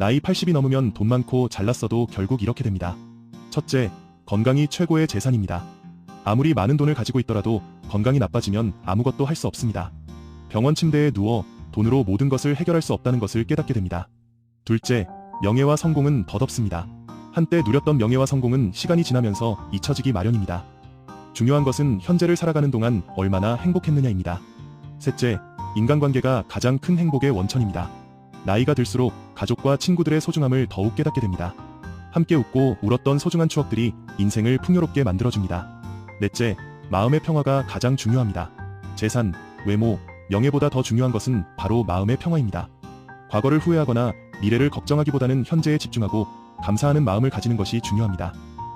나이 80이 넘으면 돈 많고 잘났어도 결국 이렇게 됩니다. 첫째, 건강이 최고의 재산입니다. 아무리 많은 돈을 가지고 있더라도 건강이 나빠지면 아무것도 할 수 없습니다. 병원 침대에 누워 돈으로 모든 것을 해결할 수 없다는 것을 깨닫게 됩니다. 둘째, 명예와 성공은 덧없습니다. 한때 누렸던 명예와 성공은 시간이 지나면서 잊혀지기 마련입니다. 중요한 것은 현재를 살아가는 동안 얼마나 행복했느냐입니다. 셋째, 인간관계가 가장 큰 행복의 원천입니다. 나이가 들수록 가족과 친구들의 소중함을 더욱 깨닫게 됩니다. 함께 웃고 울었던 소중한 추억들이 인생을 풍요롭게 만들어줍니다. 넷째, 마음의 평화가 가장 중요합니다. 재산, 외모, 명예보다 더 중요한 것은 바로 마음의 평화입니다. 과거를 후회하거나 미래를 걱정하기보다는 현재에 집중하고 감사하는 마음을 가지는 것이 중요합니다.